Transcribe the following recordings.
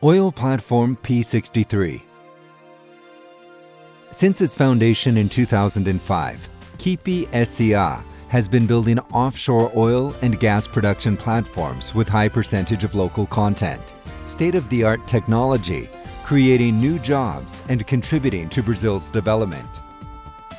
Oil Platform P63. Since its foundation in 2005, Kipi SCA has been building offshore oil and gas production platforms with high percentage of local content, state-of-the-art technology, creating new jobs and contributing to Brazil's development.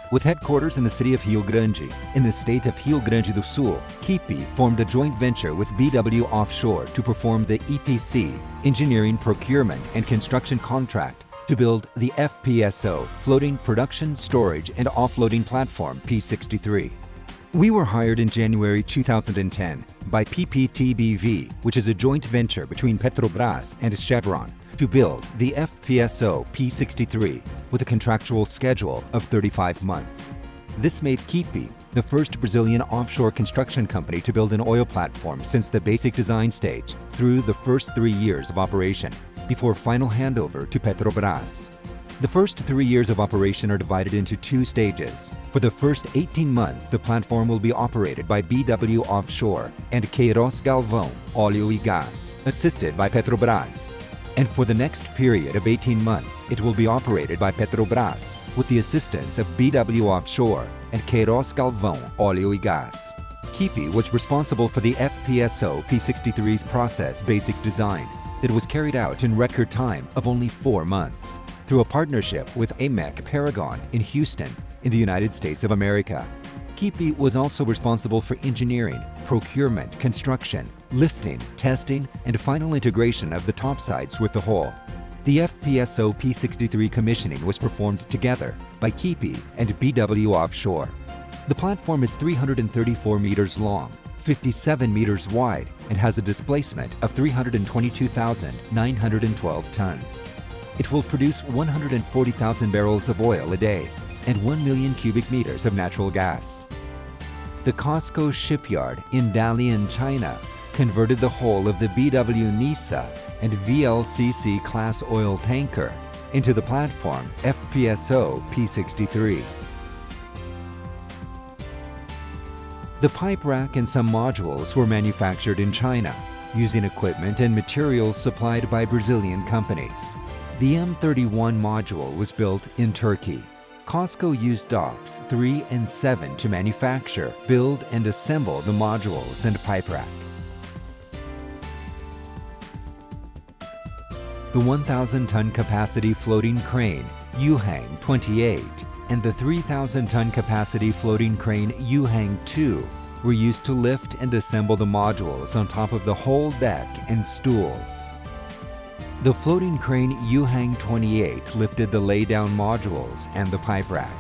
With headquarters in the city of Rio Grande, in the state of Rio Grande do Sul, Kipi formed a joint venture with BW Offshore to perform the EPC, engineering, procurement, and construction contract to build the FPSO, Floating Production, Storage, and Offloading Platform P63. We were hired in January 2010 by PPTBV, which is a joint venture between Petrobras and Chevron, to build the FPSO P63 with a contractual schedule of 35 months. This made Kipi the first Brazilian offshore construction company to build an oil platform since the basic design stage through the first 3 years of operation, before final handover to Petrobras. The first 3 years of operation are divided into 2 stages. For the first 18 months, the platform will be operated by BW Offshore and Queiroz Galvão Óleo e Gás, assisted by Petrobras. And for the next period of 18 months, it will be operated by Petrobras with the assistance of BW Offshore and Queiroz Galvão Óleo e Gás. Kipi was responsible for the FPSO P63's process basic design that was carried out in record time of only 4 months through a partnership with AMEC Paragon in Houston, in the United States of America. Kipi was also responsible for engineering, procurement, construction, lifting, testing, and final integration of the topsides with the hull. The FPSO P63 commissioning was performed together by Kipi and BW Offshore. The platform is 334 meters long, 57 meters wide, and has a displacement of 322,912 tons. It will produce 140,000 barrels of oil a day and 1 million cubic meters of natural gas. The COSCO shipyard in Dalian, China, converted the hull of the BW Nisa and VLCC class oil tanker into the platform FPSO P63. The pipe rack and some modules were manufactured in China, using equipment and materials supplied by Brazilian companies. The M31 module was built in Turkey. COSCO used docks 3 and 7 to manufacture, build, and assemble the modules and pipe rack. The 1,000-ton capacity floating crane Yuhang 28 and the 3,000-ton capacity floating crane Yuhang 2 were used to lift and assemble the modules on top of the whole deck and stools. The floating crane Yuhang 28 lifted the laydown modules and the pipe rack.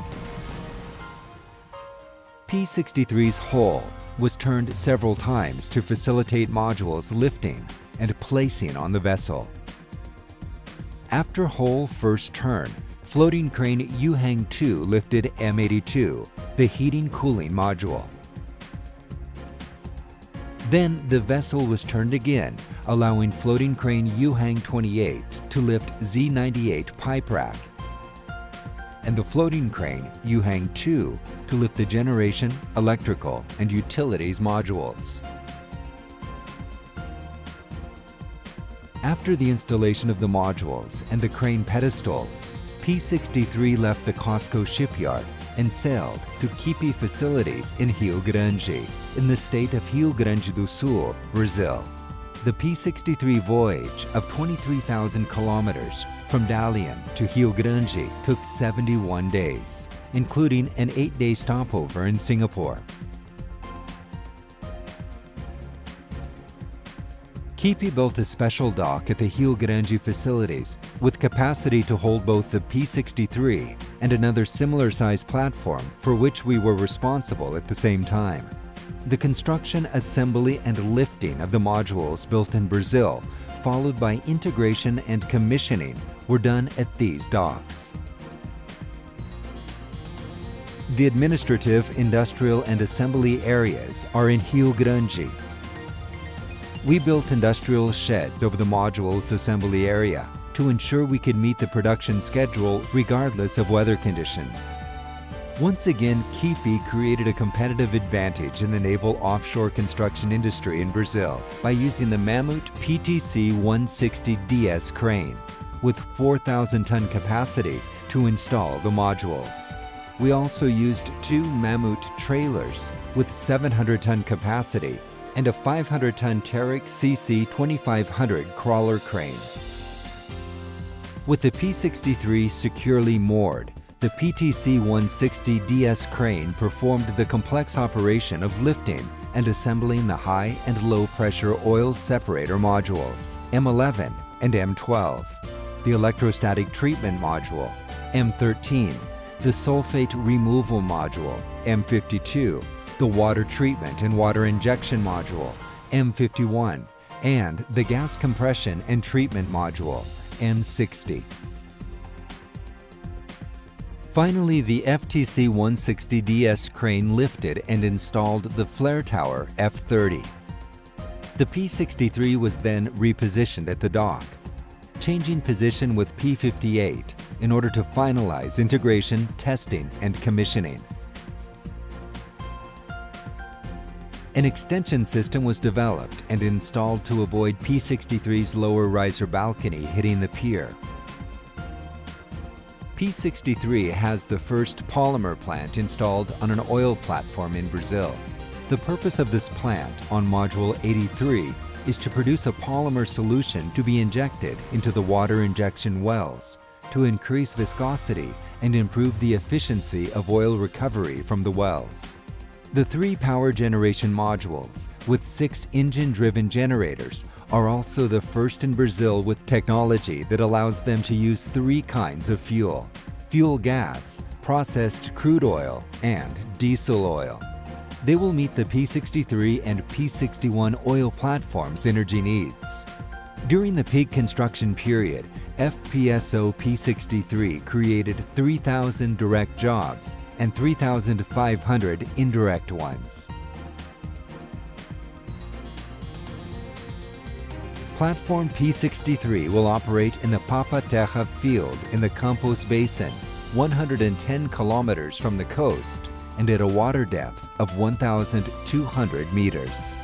P63's hull was turned several times to facilitate modules lifting and placing on the vessel. After hull first turn, floating crane Yuhang 2 lifted M82, the heating-cooling module. Then the vessel was turned again, allowing floating crane Yuhang 28 to lift Z98 pipe rack, and the floating crane Yuhang 2 to lift the generation, electrical, and utilities modules. After the installation of the modules and the crane pedestals, P63 left the COSCO shipyard and sailed to Kipi facilities in Rio Grande, in the state of Rio Grande do Sul, Brazil. The P63 voyage of 23,000 kilometers from Dalian to Rio Grande took 71 days, including an 8-day stopover in Singapore. Kipi built a special dock at the Rio Grande facilities with capacity to hold both the P63 and another similar-sized platform for which we were responsible at the same time. The construction, assembly, and lifting of the modules built in Brazil, followed by integration and commissioning, were done at these docks. The administrative, industrial, and assembly areas are in Rio Grande. We built industrial sheds over the modules assembly area to ensure we could meet the production schedule regardless of weather conditions. Once again, Kipi created a competitive advantage in the naval offshore construction industry in Brazil by using the Mammoet PTC-160DS crane with 4,000-ton capacity to install the modules. We also used 2 Mammoet trailers with 700-ton capacity and a 500-ton Terex CC-2500 crawler crane. With the P63 securely moored, the PTC-160DS crane performed the complex operation of lifting and assembling the high and low pressure oil separator modules, M11 and M12, the electrostatic treatment module, M13, the sulfate removal module, M52, the water treatment and water injection module, M51, and the gas compression and treatment module, M60. Finally, the FTC-160DS crane lifted and installed the flare tower F30. The P63 was then repositioned at the dock, changing position with P58 in order to finalize integration, testing, and commissioning. An extension system was developed and installed to avoid P63's lower riser balcony hitting the pier. P63 has the first polymer plant installed on an oil platform in Brazil. The purpose of this plant on Module 83 is to produce a polymer solution to be injected into the water injection wells to increase viscosity and improve the efficiency of oil recovery from the wells. The 3 power generation modules with 6 engine-driven generators are also the first in Brazil with technology that allows them to use 3 kinds of fuel: fuel gas, processed crude oil, and diesel oil. They will meet the P63 and P61 oil platforms' energy needs. During the peak construction period, FPSO P63 created 3,000 direct jobs and 3,500 indirect ones. Platform P63 will operate in the Papa-Terra field in the Campos Basin, 110 kilometers from the coast and at a water depth of 1,200 meters.